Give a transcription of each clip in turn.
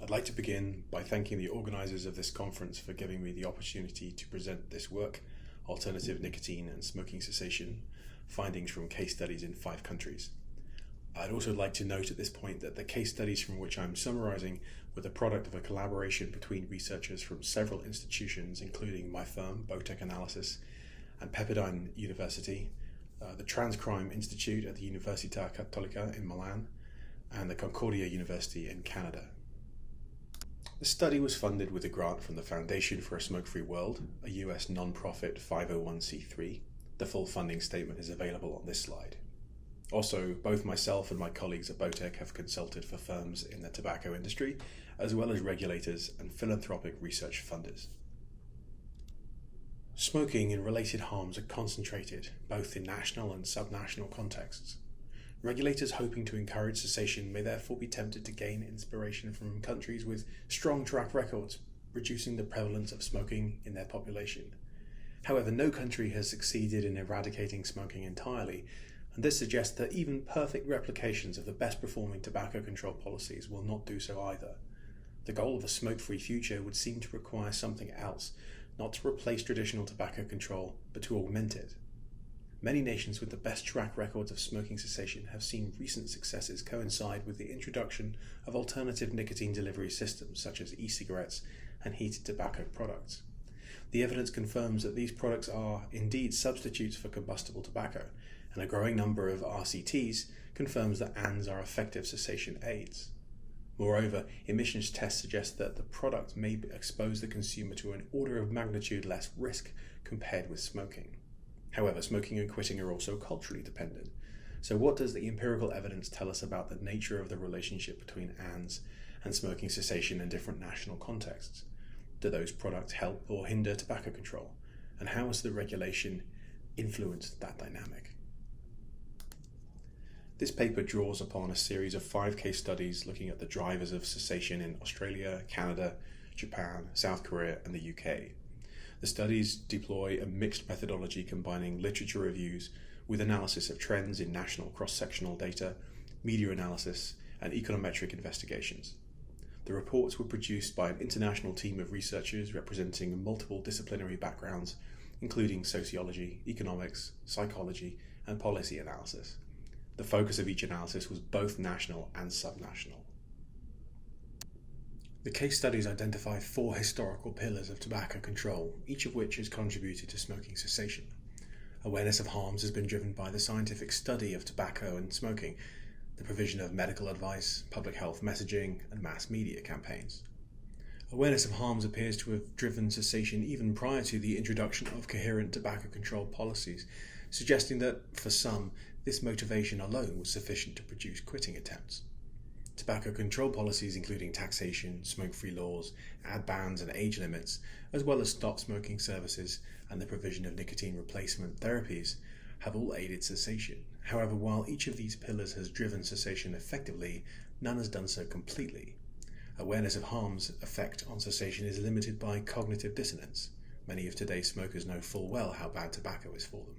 I'd like to begin by thanking the organisers of this conference for giving me the opportunity to present this work, Alternative Nicotine and Smoking Cessation, findings from case studies in 5 countries. I'd also like to note at this point that the case studies from which I'm summarising were the product of a collaboration between researchers from several institutions, including my firm, BOTEC Analysis, and Pepperdine University, the Transcrime Institute at the Università Cattolica in Milan, and the Concordia University in Canada. The study was funded with a grant from the Foundation for a Smoke-Free World, a US non-profit 501c3. The full funding statement is available on this slide. Also, both myself and my colleagues at BOTEC have consulted for firms in the tobacco industry, as well as regulators and philanthropic research funders. Smoking and related harms are concentrated, both in national and subnational contexts. Regulators hoping to encourage cessation may therefore be tempted to gain inspiration from countries with strong track records, reducing the prevalence of smoking in their population. However, no country has succeeded in eradicating smoking entirely, and this suggests that even perfect replications of the best performing tobacco control policies will not do so either. The goal of a smoke-free future would seem to require something else, not to replace traditional tobacco control, but to augment it. Many nations with the best track records of smoking cessation have seen recent successes coincide with the introduction of alternative nicotine delivery systems such as e-cigarettes and heated tobacco products. The evidence confirms that these products are indeed substitutes for combustible tobacco, and a growing number of RCTs confirms that ANDs are effective cessation aids. Moreover, emissions tests suggest that the product may expose the consumer to an order of magnitude less risk compared with smoking. However, smoking and quitting are also culturally dependent. So what does the empirical evidence tell us about the nature of the relationship between ANDs and smoking cessation in different national contexts? Do those products help or hinder tobacco control? And how has the regulation influenced that dynamic? This paper draws upon a series of 5 case studies looking at the drivers of cessation in Australia, Canada, Japan, South Korea, and the UK. The studies deploy a mixed methodology combining literature reviews with analysis of trends in national cross-sectional data, media analysis, and econometric investigations. The reports were produced by an international team of researchers representing multiple disciplinary backgrounds, including sociology, economics, psychology, and policy analysis. The focus of each analysis was both national and subnational. The case studies identify 4 historical pillars of tobacco control, each of which has contributed to smoking cessation. Awareness of harms has been driven by the scientific study of tobacco and smoking, the provision of medical advice, public health messaging, and mass media campaigns. Awareness of harms appears to have driven cessation even prior to the introduction of coherent tobacco control policies, suggesting that, for some, this motivation alone was sufficient to produce quitting attempts. Tobacco control policies including taxation, smoke-free laws, ad bans and age limits, as well as stop smoking services and the provision of nicotine replacement therapies, have all aided cessation. However, while each of these pillars has driven cessation effectively, none has done so completely. Awareness of harm's effect on cessation is limited by cognitive dissonance. Many of today's smokers know full well how bad tobacco is for them.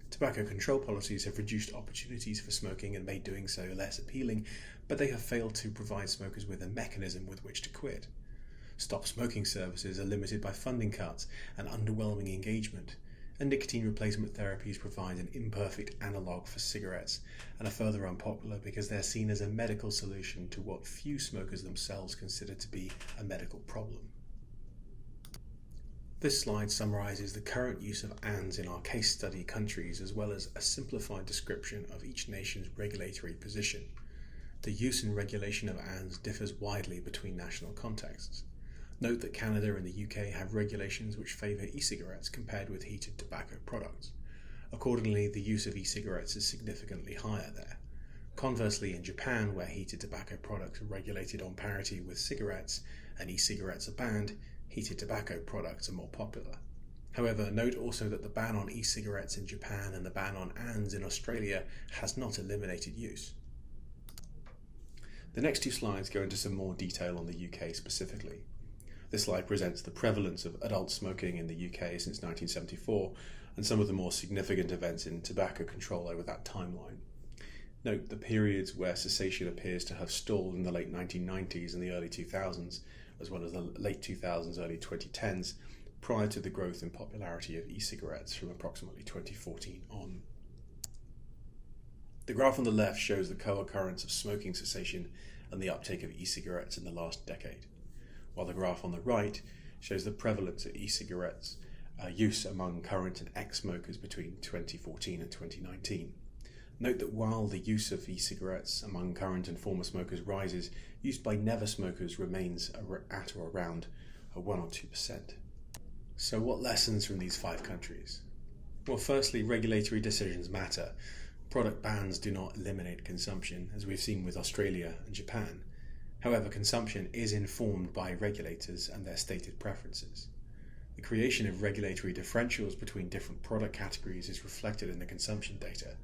Tobacco control policies have reduced opportunities for smoking and made doing so less appealing, but they have failed to provide smokers with a mechanism with which to quit. Stop smoking services are limited by funding cuts and underwhelming engagement, and nicotine replacement therapies provide an imperfect analogue for cigarettes and are further unpopular because they're seen as a medical solution to what few smokers themselves consider to be a medical problem. This slide summarises the current use of ANDs in our case study countries, as well as a simplified description of each nation's regulatory position. The use and regulation of ANDs differs widely between national contexts. Note that Canada and the UK have regulations which favour e-cigarettes compared with heated tobacco products. Accordingly, the use of e-cigarettes is significantly higher there. Conversely, in Japan, where heated tobacco products are regulated on parity with cigarettes and e-cigarettes are banned, heated tobacco products are more popular. However, note also that the ban on e-cigarettes in Japan and the ban on ANDs in Australia has not eliminated use. The next 2 slides go into some more detail on the UK specifically. This slide presents the prevalence of adult smoking in the UK since 1974 and some of the more significant events in tobacco control over that timeline. Note the periods where cessation appears to have stalled in the late 1990s and the early 2000s, as well as the late 2000s, early 2010s, prior to the growth in popularity of e-cigarettes from approximately 2014 on. The graph on the left shows the co-occurrence of smoking cessation and the uptake of e-cigarettes in the last decade, while the graph on the right shows the prevalence of e-cigarettes use among current and ex-smokers between 2014 and 2019. Note that while the use of e-cigarettes among current and former smokers rises, use by never smokers remains at or around 1 or 2%. So what lessons from these 5 countries? Well, firstly, regulatory decisions matter. Product bans do not eliminate consumption, as we've seen with Australia and Japan. However, consumption is informed by regulators and their stated preferences. The creation of regulatory differentials between different product categories is reflected in the consumption data,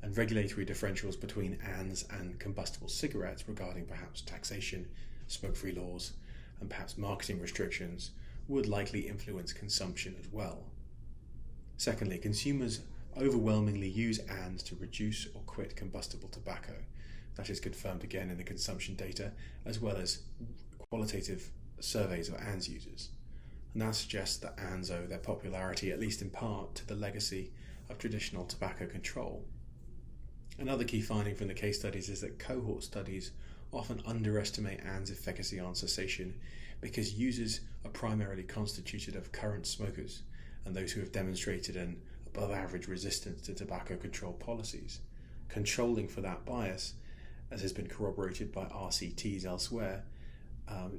and regulatory differentials between ANS and combustible cigarettes regarding perhaps taxation, smoke-free laws, and perhaps marketing restrictions would likely influence consumption as well. Secondly, consumers overwhelmingly use ANS to reduce or quit combustible tobacco. That is confirmed again in the consumption data, as well as qualitative surveys of ANS users. And that suggests that ANS owe their popularity, at least in part, to the legacy of traditional tobacco control. Another key finding from the case studies is that cohort studies often underestimate ANS' efficacy on cessation because users are primarily constituted of current smokers and those who have demonstrated an above-average resistance to tobacco control policies. Controlling for that bias, as has been corroborated by RCTs elsewhere,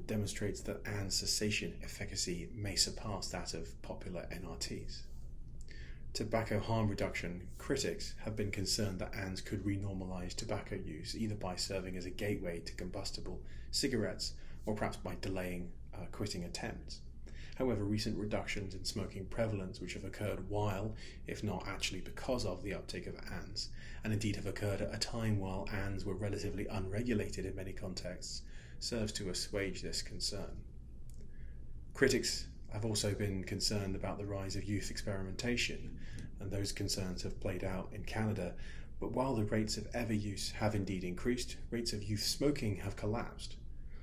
demonstrates that ANS cessation efficacy may surpass that of popular NRTs. Tobacco harm reduction critics have been concerned that ANS could renormalize tobacco use, either by serving as a gateway to combustible cigarettes or perhaps by delaying quitting attempts. However, recent reductions in smoking prevalence, which have occurred while, if not actually because of, the uptake of ANS, and indeed have occurred at a time while ANS were relatively unregulated in many contexts, serves to assuage this concern. Critics have also been concerned about the rise of youth experimentation, and those concerns have played out in Canada, but while the rates of ever use have indeed increased, rates of youth smoking have collapsed.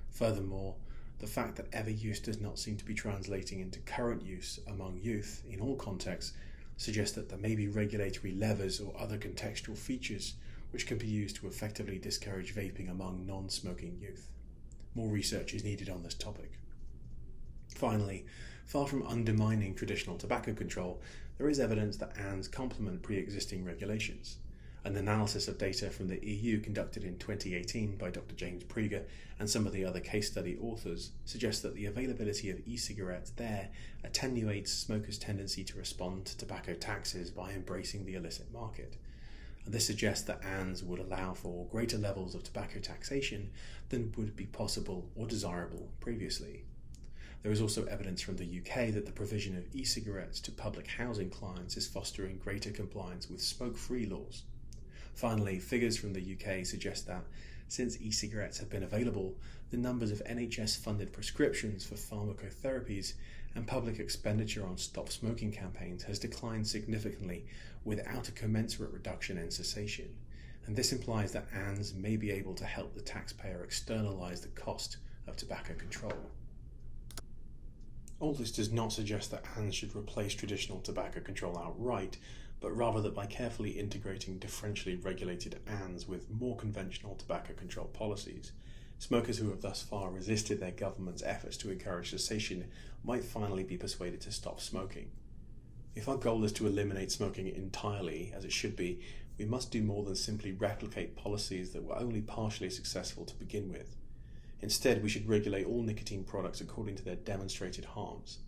Furthermore, the fact that ever use does not seem to be translating into current use among youth in all contexts suggests that there may be regulatory levers or other contextual features which can be used to effectively discourage vaping among non-smoking youth. More research is needed on this topic. Finally, far from undermining traditional tobacco control, there is evidence that ANS complement pre-existing regulations. An analysis of data from the EU conducted in 2018 by Dr. James Prieger and some of the other case study authors suggests that the availability of e-cigarettes there attenuates smokers' tendency to respond to tobacco taxes by embracing the illicit market. And this suggests that ANS would allow for greater levels of tobacco taxation than would be possible or desirable previously. There is also evidence from the UK that the provision of e-cigarettes to public housing clients is fostering greater compliance with smoke-free laws. Finally, figures from the UK suggest that, since e-cigarettes have been available, the numbers of NHS-funded prescriptions for pharmacotherapies and public expenditure on stop smoking campaigns has declined significantly without a commensurate reduction in cessation, and this implies that ANS may be able to help the taxpayer externalise the cost of tobacco control. All this does not suggest that ANS should replace traditional tobacco control outright, but rather that by carefully integrating differentially regulated ANS with more conventional tobacco control policies, smokers who have thus far resisted their government's efforts to encourage cessation might finally be persuaded to stop smoking. If our goal is to eliminate smoking entirely, as it should be, we must do more than simply replicate policies that were only partially successful to begin with. Instead, we should regulate all nicotine products according to their demonstrated harms.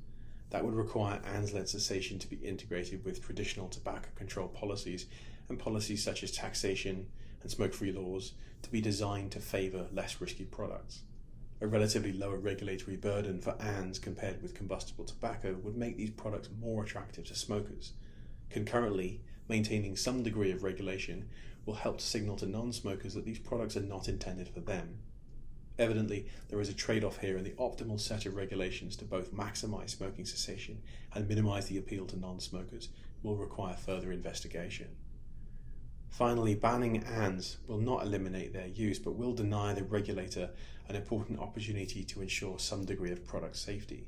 That would require ANS-led cessation to be integrated with traditional tobacco control policies and policies such as taxation and smoke-free laws to be designed to favour less risky products. A relatively lower regulatory burden for ANS compared with combustible tobacco would make these products more attractive to smokers. Concurrently, maintaining some degree of regulation will help to signal to non-smokers that these products are not intended for them. Evidently, there is a trade-off here, and the optimal set of regulations to both maximise smoking cessation and minimise the appeal to non-smokers will require further investigation. Finally, banning ANDs will not eliminate their use, but will deny the regulator an important opportunity to ensure some degree of product safety.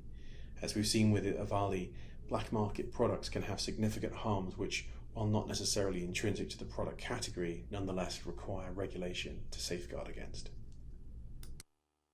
As we've seen with Avali, black market products can have significant harms which, while not necessarily intrinsic to the product category, nonetheless require regulation to safeguard against.